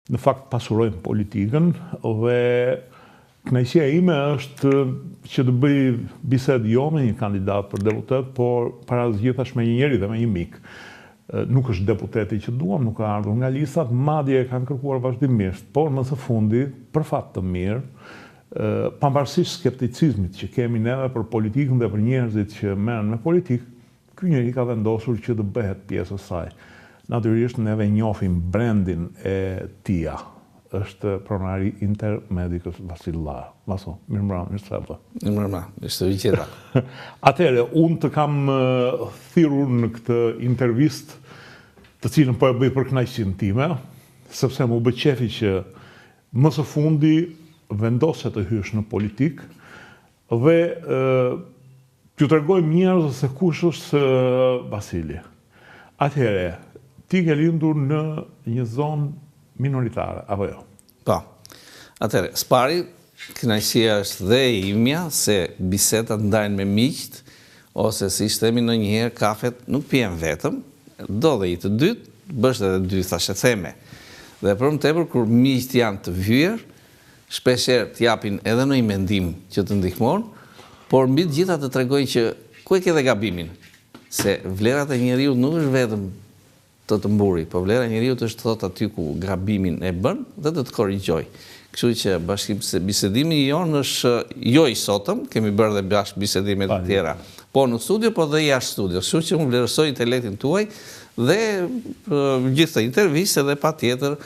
në fakt pasurojnë politikën dhe kënaqësia ime është që të bëj bisedë jo me një kandidat për deputet, por para gjithash me një njeri dhe me një mik. Nuk është deputeti që duam, nuk ka ardhur nga listat, madje e kanë kërkuar vazhdimisht, por më së fundi, për fat të mirë, pavarësisht skepticizmit që kemi neve për politikën dhe për njerëzit që merren me politikë, ky njeri ka vendosur që të bëhet pjesë e saj. Natyrisht neve njohim brendin e tia. Është pronari Intermedicus Vasil Lla. Vaso, mirëmbrëma, mirëseva. Mirëmbrëma, ishte vëqeta. Atëherë, unë të kam thirrur në këtë intervistë, të cilën po e bëj për kënaqësinë time, sepse më bë qefi që më së fundi vendose të hysh në politikë dhe t'ju tregojmë njerëzve se kush është Vasili. Atëherë, ti ke lindur në një zonë minoritare, apo jo? Po. Atëherë, spari, kënaqësia është dhe imja se bisedat ndajnë me miqt, ose si themi ndonjëherë kafet nuk pijem vetëm, do dhe i të dytë, bësh edhe dy thashë theme. Dhe për më tepër kur miqt janë të vyer, shpeshherë t'japin edhe në një mendim që të ndihmon, por mbi të gjitha të tregojnë që ku e ke dhe gabimin, se vlerat e njeriu nuk është vetëm të mburi, po vlera e njeriu është thot aty ku gabimin e bën dhe të korrigjoj. Kështu që bisedimi jonë është jo i sotëm, kemi bërë dhe bashkë bisedime të tjera, po në studio, po dhe jashtë studio. Kështu që unë vlerësoj intelektin tuaj dhe gjithë të interviste dhe pa tjetër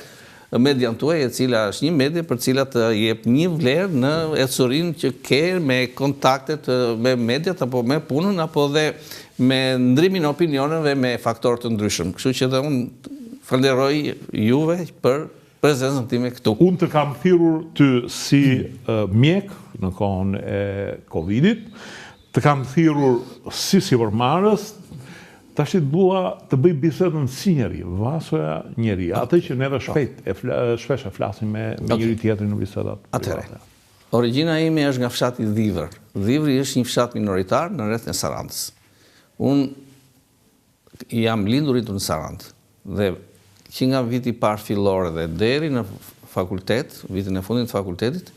median tuaj, e cila është një media për cila të jep një vlerë në ecurinë që ke me kontaktet me mediat, apo me punën, apo dhe me ndrimin opinioneve me faktorë të ndryshëm. Kështu që dhe unë falenderoj juve për prezencën time këtu. Unë të kam thirrur ty si mjek në kohën e Covidit, të kam thirrur si sipërmarrës, tash dua të bëj bisedën si njeri, Vasoja njeri, atë që neve shpesh e flasim me njëri tjetrin në bisedat. Atëherë, origjina ime është nga fshati Dhivër. Dhivri është një fshat minoritar në rreth në Sarandës. Unë jam lindur në Sarandë dhe që nga viti parë fillore dhe deri në fakultet, vitin e fundit të fakultetit,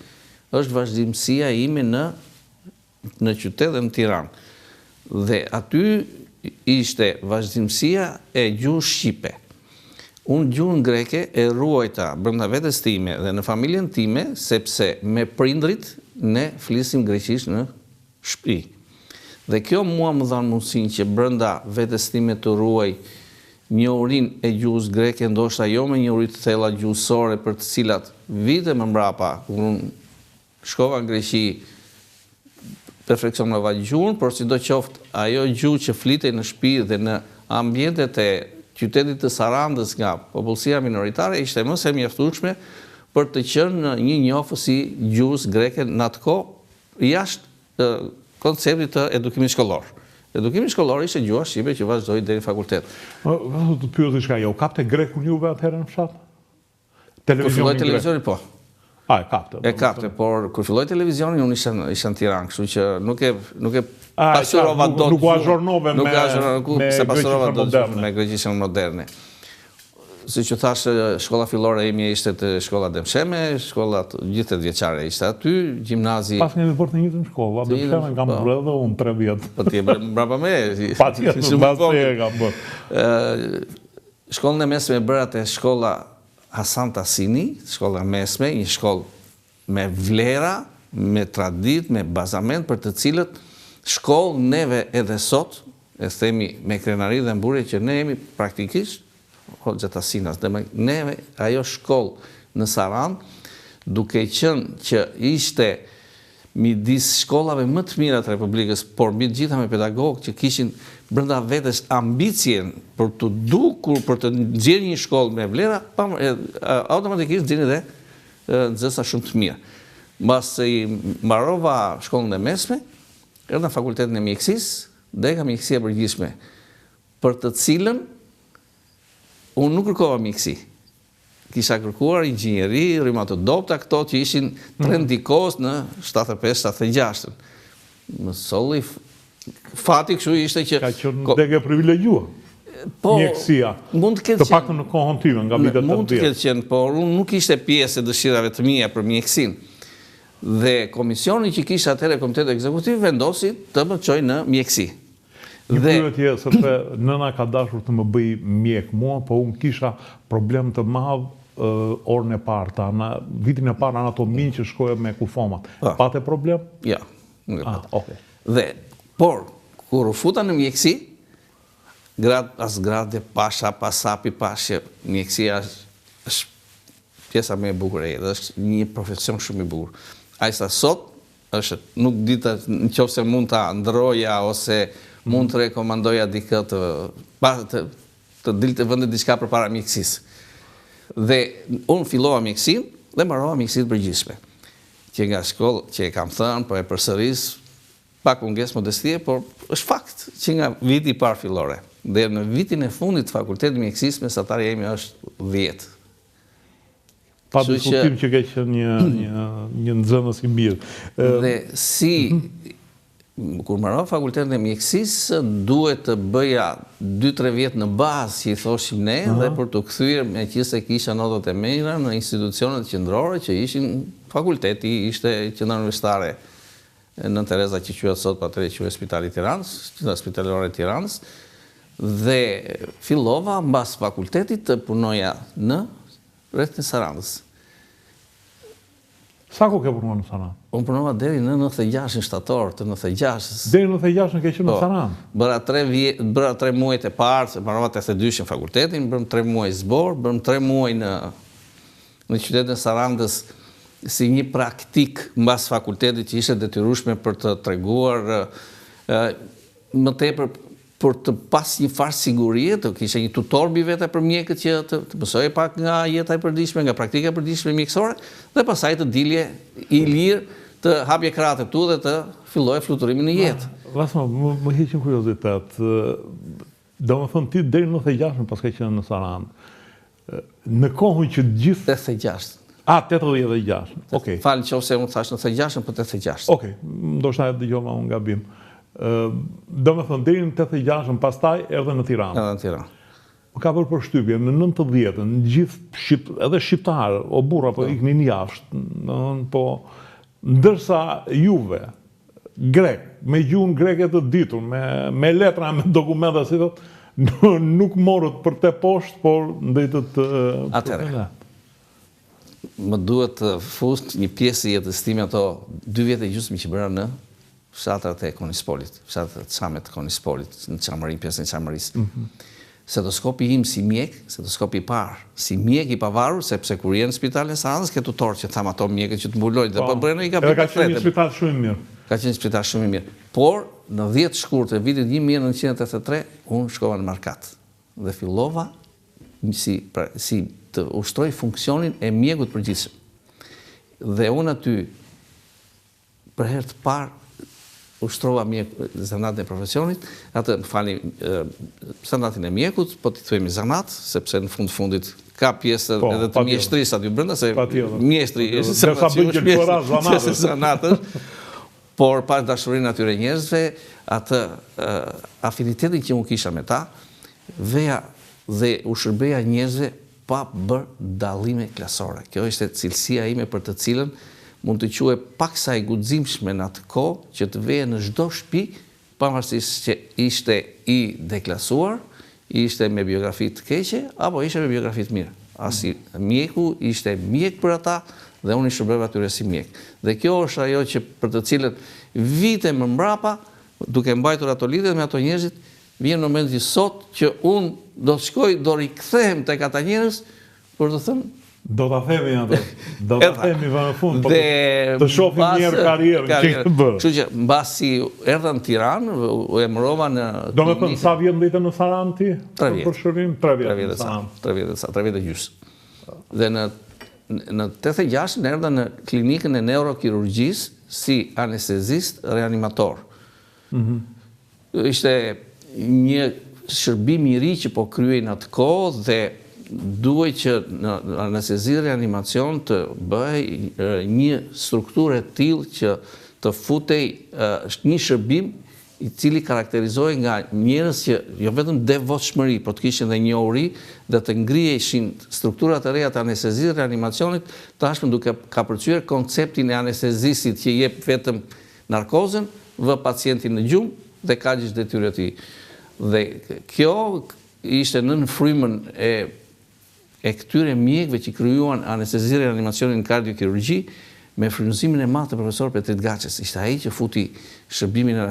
është vazhdimësia ime në qytet dhe në Tiranë. Dhe aty ishte vazhdimësia e gjuhës shqipe. Unë gjuhën greke e ruajta brenda vetes time dhe në familjen time, sepse me prindrit ne flisim greqisht në shtëpi. Dhe kjo mua më dhan mundësinë që brenda vetes time të ruaj njohurinë e gjuhës greke, ndoshta jo me njohuri të thella gjuhësore për të cilat vite më mbrapa, kur unë shkova në Greqi, perfeksionova gjuhën, por sidoqoftë ajo gjuhë që flitej në shtëpi dhe në ambientet e qytetit të Sarandës nga popullsia minoritare ishte më se mjaftueshme për të qenë një njohës i gjuhës greke në atë kohë jashtë konceptit të edukimit shkollor. Edukimi shkollor ishte gjuha shqipe që vazhdoi deri në fakultet. Vazhdo të pyet diçka, jo kapte grekun juve atëherë në fshat? Kur filloi televizioni po. E kapte. E kapte, por kur filloi televizioni unë isha në Tiranë, kështu që nuk e pasurova dot. Nuk u azhornove me greqishën moderne. Siç që thash, shkolla fillore ime ishte te shkolla Demsheme, shkolla gjithë vjeçare ishte aty, gjimnazi. Pas kemi bërë të njëjtën shkollë, Demsheme kam bërë dhe unë 3 vjet. Po ti e bërë mbrapa me. Patjetër, mbas te e kam bërë. Shkollën e mesme e bëra te shkolla Hasan Tasini, shkolla mesme, një shkollë me vlera, me tradit, me bazament, për të cilët shkollë neve edhe sot, e themi me krenari dhe mburje që ne jemi praktikisht Hoxha Tasinas, dhe neve ajo shkollë në Sarandë, duke qenë që ishte midis shkollave më të mira të Republikës, por mbi të gjitha me pedagogë që kishin brenda vetes ambicien për të dukur, për të nxjerrë një shkollë me vlera, automatikisht nxjerrin edhe nxënësa shumë të mirë. Mbas se i mbarova shkollën e mesme, erdha në fakultetin e mjekësisë dhe ka mjekësia përgjithshme, për të cilën unë nuk kërkova mjekësi. Kisha kërkuar inxhinieri, rryma të dobta, këto që ishin trendikos në 75-76. Më solli fati kështu ishte që ka qenë degë privilegjuar. mjekësia, të paktën në kohën time, nga vitet 80. Mund të ketë qenë, por unë nuk ishte pjesë e dëshirave të mia për mjekësinë. Dhe komisioni që kishte atëherë Komiteti Ekzekutiv vendosi të më çojë në mjekësi. Një pyetje, sepse nëna ka dashur të më bëj mjek mua, po unë kisha problem të madh orën e parë, vitin e parë anatomin që shkoja me kufomat. Pate problem? Ja. Okay. Dhe, por, kur u futa në mjekësi, as grade, pasha, pasapi, pashje, mjekësia është pjesa me e bukur e edhe, është një profesion shumë i bukur. Ajsa sot, është, nuk dita në qofë se mund të ndroja, ose mund të rekomandoja dikë të dilë të vëndet diçka për para mjekësisë. Dhe unë fillova mjekësin dhe mbarova mjekësit përgjithshme. Që nga shkollë, që e kam thënë, po e përsëris, pak mungesë modestie, por është fakt që nga viti i parë fillore. Dhe në vitin e fundit të fakultetit mjekësisë, mesatarja imi është 10. Pa diskutim që ke qenë një nxënës i mirë. Dhe si, kur mbarova fakultetin e mjekësisë, duhet të bëja 2-3 vjetë në bazë, që i thoshim ne, dhe për të kthyer me qëse kisha notat e mira në institucionet qendrore që ishin fakulteti, ishte qendra universitare në Tereza që quhet sot, pa atëherë quhet Spitali i Tiranës, qendra spitalore e Tiranës, dhe fillova mbas fakultetit të punoja në rreth në Sarandës. Sa ku ke punuar në Sarandë? Unë punova deri në 96 shtator, të 96. Deri në 96 në ke qenë në Sarandë? Bëra 3 muajt e parë, se mbarova 82 në fakultetin, bërëm 3 muaj zbor, bërëm 3 muaj në qytetin e Sarandës si një praktik mbas fakultetit që ishte detyrueshme për të treguar më tepër për të pas një farë sigurie, të kishe një tutor mbi vete për mjekët që të mësoje pak nga jeta e përditshme, nga praktika e përditshme mjekësore, dhe pasaj të dilje i lirë të hapje kratë tu dhe të filloje fluturimin në jetë. Lasma, më heqin kuriozitet. Do më thënë ti deri në 96 pas ka qenë në Sarandë. Në kohën që gjithë... 86. 86. Okej. Falë që ose unë thash në 86, për 86. Okej, ndoshta e dëgjova unë gabim. Do me thënë, deri në 86, pastaj edhe në Tiranë. Edhe në Tiranë. Më ka bërë përshtypje, në 90-ën, në gjithë, edhe shqiptarë, o burra, po iknin jashtë, po, ndërsa juve, grek, me gjuhën greke të ditur, me letra, me dokumenta, si thot, nuk morët për te poshtë, por ndëjtët... Atëre, më duhet të fust një pjesë i jetës time ato 2 vjetë e gjysmë që bëra në fshatrat e Konispolit, fshatrat e Çamet të Konispolit, në Çamëri, pjesën e Çamërisë. Stetoskopi im si mjek, stetoskopi i parë, si mjek i pavarur, sepse kur je në spitalin e Sarandës ke tutor që tham ato mjekët që të mbulojnë, dhe po bëjnë i ka ka qenë një spital shumë i mirë. Ka qenë një spital shumë i mirë. Por, në 10 shkurt e vitit 1983, unë shkova në Markat dhe fillova si të ushtroj funksionin e mjekut përgjithshëm. Dhe unë aty, për herë të parë, ushtrova zanatin e profesionit, atë zanatin e mjekut, po t'i thujemi zanat, sepse në fundit ka pjesë edhe të mjeshtrisë aty brenda, se mjeshtri është zanatës, por pas dashurinë atyre njerëzve, atë afinitetin që unë kisha me ta, veja dhe u shërbeja njerëzve pa bërë dallime klasore. Kjo ishte cilësia ime për të cilën mund të quhe paksa e guximshme në atë kohë që të veje në çdo shtëpi, pavarësisht që ishte i deklasuar, ishte me biografi të keqe, apo ishte me biografi të mirë. Asi mjeku ishte mjek për ata dhe unë i shërbeva atyre si mjek. Dhe kjo është ajo që për të cilën vite më mbrapa, duke mbajtur ato lidhje me ato njerëzit, vjen në momenti sot që unë do të shkoj, do rikthehem tek ata njerëz për të thënë do ta themi ato. Do ta themi në fund, po të shohim mirë karrierën që ke bërë. Kështu që mbasi erdha në Tiranë, u emërova në Do të thënë sa vjet mbite në Sarandë ti? 3 vjet. Për shërim 3 vjet. 3 vjet e gjysmë. Dhe në 86 erdha në klinikën e neurokirurgjisë si anestezist reanimator. Ishte një shërbim i ri që po kryej në atë kohë dhe duhet që në anestezi reanimacion të bëj një strukturë e tillë që të futej një shërbim i cili karakterizohej nga njerëz që jo vetëm devotshmëri, por të kishin dhe njohuri dhe të ngriheshin strukturat e reja të anestezisë dhe reanimacionit, tashmë duke kapërcyer konceptin e anestezisit që jep vetëm narkozën, vë pacientin në gjumë dhe ka gjithë detyrën e tij. Dhe kjo ishte nën frymën e këtyre mjekëve që krijuan anestezinë dhe reanimacionin në kardiokirurgji, me frymëzimin e madh të profesor Petrit Gaçës. Ishte ai që futi shërbimin e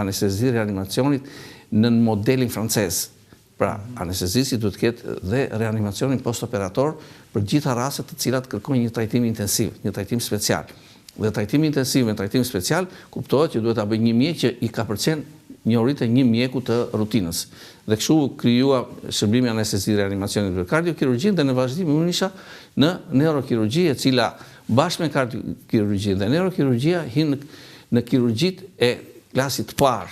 anestezisë dhe reanimacionit në modelin francez. Pra, anestezisi duhet të ketë dhe reanimacionin post-operator për gjitha rastet të cilat kërkojnë një trajtim intensiv, një trajtim special. Dhe trajtimi intensiv me trajtim special kuptohet që duhet ta bëjë një mjek që i ka përcjell njohuritë e një mjeku të rutinës. Dhe kështu krijua shërbimi anestezisë dhe reanimacionit për kardiokirurgjinë dhe në vazhdim unë isha në neurokirurgji, e cila bashkë me kardiokirurgjinë dhe neurokirurgjia hin në kirurgjitë e klasit parë,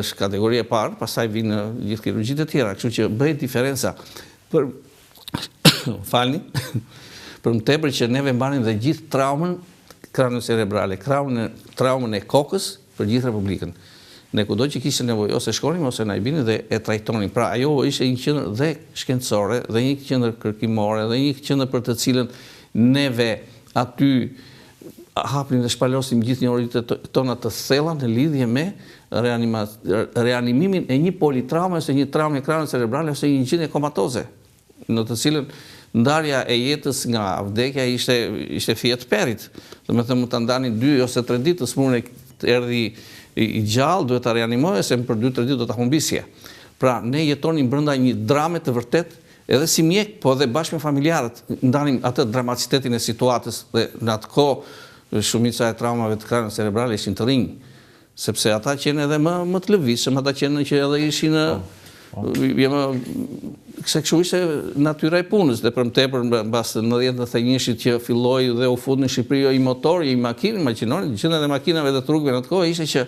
është kategoria e parë, pastaj vinë gjithë kirurgjitë e tjera, kështu që bëhet diferenca për falni, për më tepër që neve mbanim dhe gjithë traumën kraniocerebrale, traumën e kokës për gjithë Republikën. Ne kudo që kishte nevojë ose shkonim ose na i binin dhe e trajtonin. Pra ajo ishte një qendër dhe shkencore, dhe një qendër kërkimore, dhe një qendër për të cilën neve aty hapnim dhe shpalosim gjithë njohuritë tona të thella në lidhje me reanimimin e një politraume ose një traumë kraniocerebrale ose një gjendje komatoze, në të cilën ndarja e jetës nga vdekja ishte fije të perit. Domethënë mund ta ndanin 2 ose 3 ditë, të smurin erdhi i gjallë, duhet ta reanimojë, se për 2-3 ditë do ta humbisje. Pra ne jetonim brenda një drame të vërtet, edhe si mjek, po edhe bashkë me familjarët, ndanim atë dramacitetin e situatës dhe në atë kohë shumica e traumave të kraniocerebrale ishin të rinj, sepse ata qenë edhe më të lëvizshëm, ata qenë që edhe ishin se kështu ishte natyra e punës, dhe për më tepër mbas 90-91 që filloi dhe u fut në Shqipëri i motor, i makinë, imagjinoni, gjendja e makinave dhe të rrugëve në atë kohë ishte që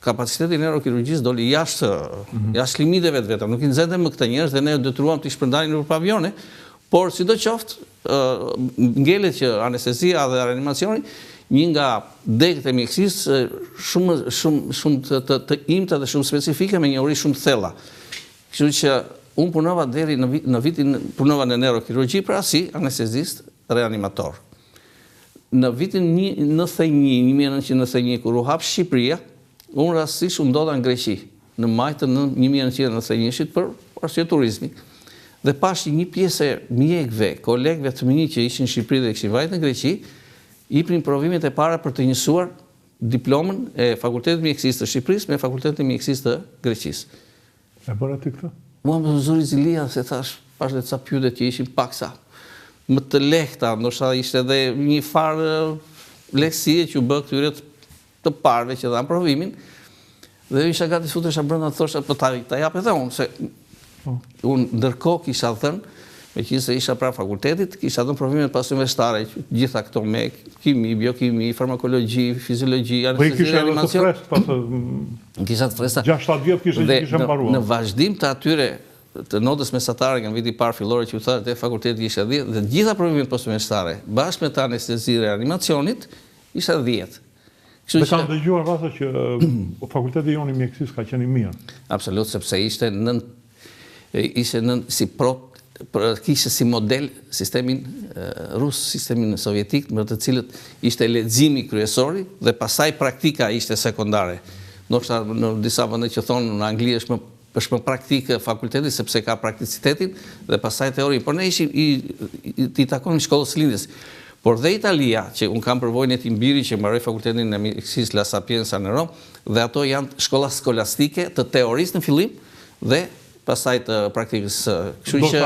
kapaciteti i neurokirurgjisë doli jashtë limiteve të veta. Nuk i nxente më këta njerëz dhe ne detyruam të shpërndajmë nëpër pavione, por sidoqoftë ngelet që anestezia dhe reanimacioni një nga degët e mjekësisë shumë të imta dhe shumë specifike me njohuri shumë të thella. Kështu që unë punova deri në vitin punova në neurokirurgji, pra si anestezist reanimator. Në vitin 1991 kur u hap Shqipëria, unë rastësisht u ndodha në Greqi, në maj të 1991 për arsye turizmi. Dhe pash një pjesë e mjekëve, kolegëve të mi që ishin në Shqipëri dhe kishin vajtë në Greqi, ipnin provimet e para për të njësuar diplomën e Fakultetit Mjekësisë të Shqipërisë me Fakultetin Mjekësisë të Greqisë. E bëra ti këtë? Mua më zuri zilia, se thash, pash dhe ca pyetje që ishin paksa më të lehta, ndoshta ishte edhe një farë lehtësie që u bë këtyre të parëve që dhanë provimin, dhe isha gati futesha brenda të thosha, po ta jap edhe unë, se unë ndërkohë kisha thënë, meqenëse isha pranë fakultetit, kisha dhënë provimet pas universitare, gjitha këto me kimi, biokimi, farmakologji, fiziologji, anestezi, reanimacion. Kisha të fresta. 6-7 vjet kisha mbaruar. Në vazhdim të atyre të notës mesatare nga viti parë fillore që u tha te fakulteti isha 10 dhe gjitha provimet post-universitare, bashkë me të anestezi reanimacionit, isha 10. Dhe kanë dëgjuar rrasa që fakulteti jonë i mjekësisë ka qenë i mirë. Absolut, sepse ishte kishte si model sistemin rus, sistemin sovjetik, me të cilët ishte leximi kryesori dhe pastaj praktika ishte sekondare. Ndoshta në disa vende që thonë në Angli është më praktikë fakulteti sepse ka prakticitetin dhe pastaj teori, por ne ishim i takonin shkollës lindjes. Por dhe Italia, që unë kam përvojën e Timbiri që mbaroi fakultetin e mjekësisë La Sapienza në Rom, dhe ato janë shkolla skolastike të teorisë në fillim dhe pastaj të praktikës. Kështu që